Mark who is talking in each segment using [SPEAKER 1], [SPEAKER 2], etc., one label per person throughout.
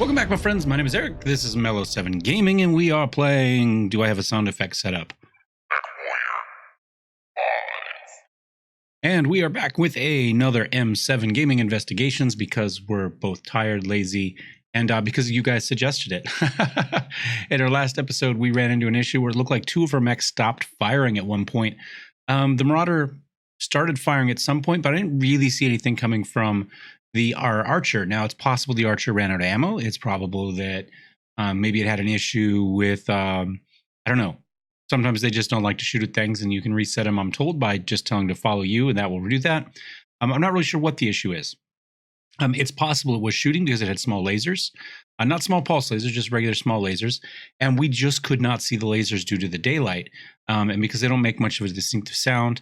[SPEAKER 1] Welcome back, my friends. My name is Eric. This is Mellow7 Gaming, and we are playing... Do I have a sound effect set up? And we are back with another M7 Gaming Investigations because we're both tired, lazy, and because you guys suggested it. In our last episode, we ran into an issue where it looked like two of our mechs stopped firing at one point. The Marauder started firing at some point, but I didn't really see anything coming from our Archer. Now, it's possible the Archer ran out of ammo. It's probable that maybe it had an issue with, I don't know. Sometimes they just don't like to shoot at things, and you can reset them, I'm told, by just telling to follow you, and that will do that. I'm not really sure what the issue is. It's possible it was shooting because it had small lasers. Not small pulse lasers, just regular small lasers. And we just could not see the lasers due to the daylight. And because they don't make much of a distinctive sound,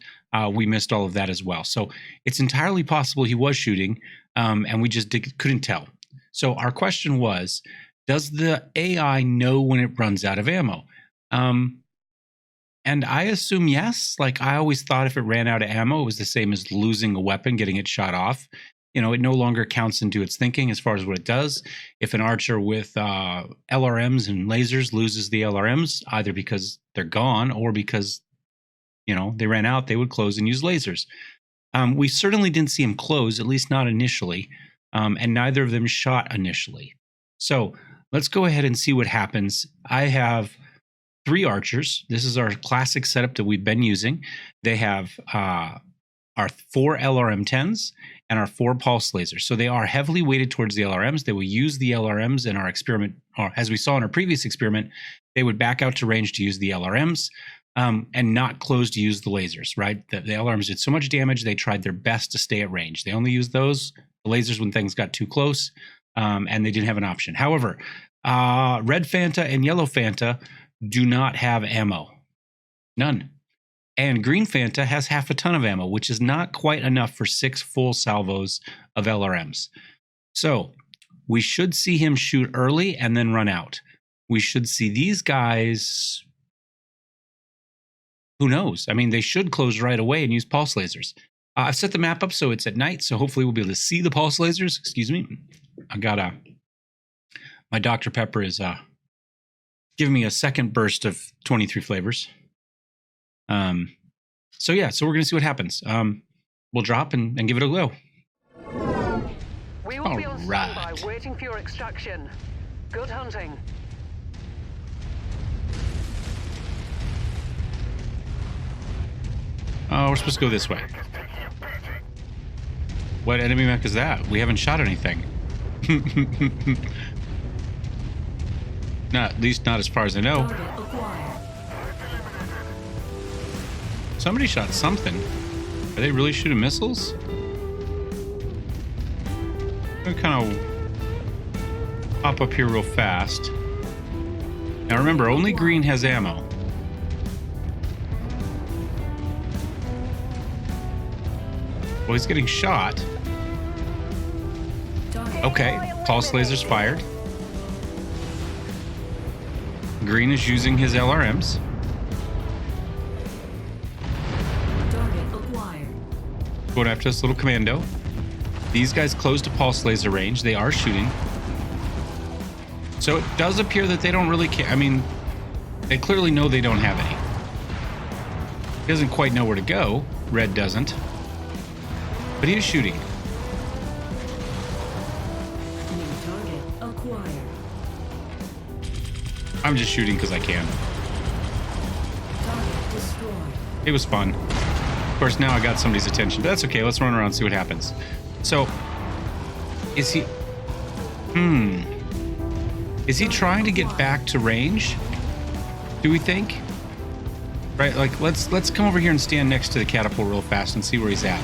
[SPEAKER 1] we missed all of that as well. So it's entirely possible he was shooting, and we just couldn't tell. So our question was, does the AI know when it runs out of ammo? And I assume yes. Like, I always thought if it ran out of ammo, it was the same as losing a weapon, getting it shot off. You know, it no longer counts into its thinking as far as what it does. If an Archer with LRMs and lasers loses the LRMs, either because they're gone or because, you know, they ran out, they would close and use lasers. We certainly didn't see him close, at least not initially, and neither of them shot initially. So let's go ahead and see what happens. I have 3 Archers. This is our classic setup that we've been using. They have our 4 LRM-10s and our 4 pulse lasers. So they are heavily weighted towards the LRMs. They will use the LRMs in our experiment, or as we saw in our previous experiment, they would back out to range to use the LRMs and not close to use the lasers, right? The LRMs did so much damage, they tried their best to stay at range. They only used the lasers when things got too close, and they didn't have an option. However, red Fanta and yellow Fanta do not have ammo. None. And green Fanta has half a ton of ammo, which is not quite enough for 6 full salvos of LRMs. So we should see him shoot early and then run out. We should see these guys, who knows? I mean, they should close right away and use pulse lasers. I've set the map up so it's at night, so hopefully we'll be able to see the pulse lasers. Excuse me. I got my Dr. Pepper is giving me a second burst of 23 flavors. So yeah, so we're going to see what happens. We'll drop and give it a go.
[SPEAKER 2] We will be on standby, waiting for your extraction. Good hunting.
[SPEAKER 1] Oh, we're supposed to go this way. What enemy mech is that? We haven't shot anything. Not, at least not as far as I know. Somebody shot something. Are they really shooting missiles? I'm gonna kind of pop up here real fast. Now remember, only green has ammo. Well, he's getting shot. Okay, pulse lasers fired. Green is using his LRMs. Going after this little commando. These guys close to pulse laser range. They are shooting. So it does appear that they don't really care. I mean, they clearly know they don't have any. He doesn't quite know where to go. Red doesn't. But he is shooting. I'm just shooting because I can. It was fun. Of course, now I got somebody's attention, but that's okay. Let's run around and see what happens. So, is he... Is he trying to get back to range? Do we think? Right, like, let's come over here and stand next to the catapult real fast and see where he's at.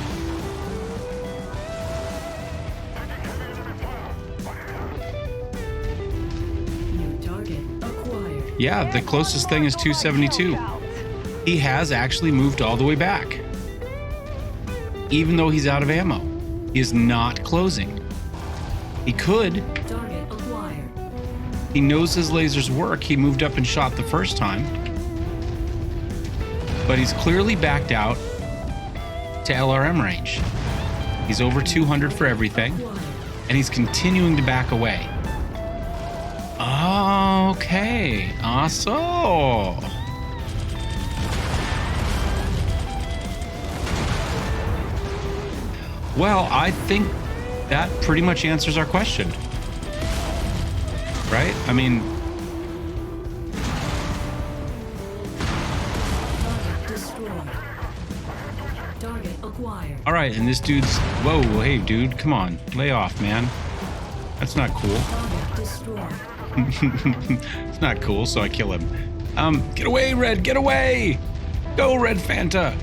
[SPEAKER 1] Yeah, the closest thing is 272. He has actually moved all the way back. Even though he's out of ammo. He is not closing. He could. He knows his lasers work. He moved up and shot the first time. But he's clearly backed out to LRM range. He's over 200 for everything. And he's continuing to back away. Okay. Awesome. Well, I think that pretty much answers our question. Right? I mean,
[SPEAKER 3] Target acquired.
[SPEAKER 1] all right, and this dude's, whoa, hey, dude, come on, lay off, man. That's not cool.
[SPEAKER 3] Target destroyed.
[SPEAKER 1] It's not cool, so I kill him. Get away, Red, get away! Go, Red Fanta!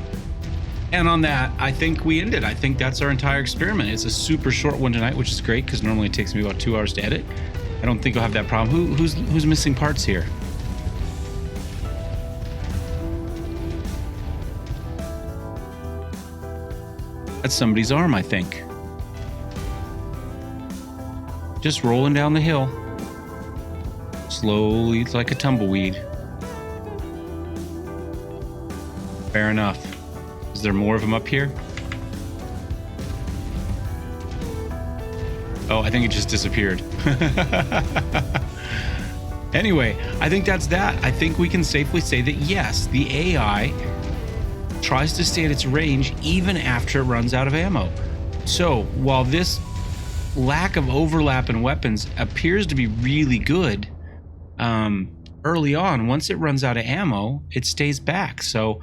[SPEAKER 1] And on that, I think we ended. I think that's our entire experiment. It's a super short one tonight, which is great, because normally it takes me about 2 hours to edit. I don't think I'll have that problem. Who's missing parts here? That's somebody's arm, I think. Just rolling down the hill. Slowly, it's like a tumbleweed. Fair enough. Is there more of them up here? Oh, I think it just disappeared. Anyway, I think that's that. I think we can safely say that yes, the AI tries to stay at its range even after it runs out of ammo. So while this lack of overlap in weapons appears to be really good, early on, once it runs out of ammo, it stays back. So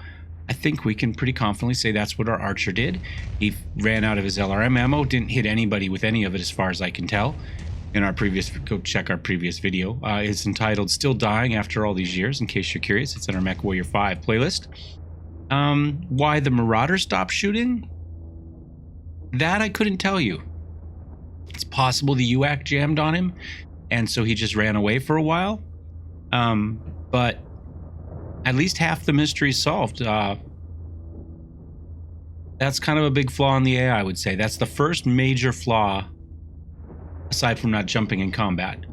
[SPEAKER 1] I think we can pretty confidently say that's what our archer did. He ran out of his LRM ammo, didn't hit anybody with any of it as far as I can tell. In our previous, go check our previous video. It's entitled Still Dying After All These Years, in case you're curious. It's in our Mech Warrior 5 playlist. Why the Marauder stopped shooting? That I couldn't tell you. It's possible the UAC jammed on him, and so he just ran away for a while. But at least half the mystery solved. That's kind of a big flaw in the AI, I would say. That's the first major flaw, aside from not jumping in combat,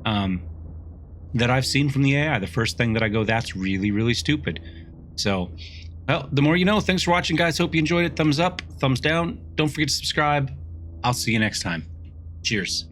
[SPEAKER 1] that I've seen from the AI. The first thing that I go, that's really, really stupid. So, well, the more you know. Thanks for watching, guys. Hope you enjoyed it. Thumbs up, thumbs down. Don't forget to subscribe. I'll see you next time. Cheers.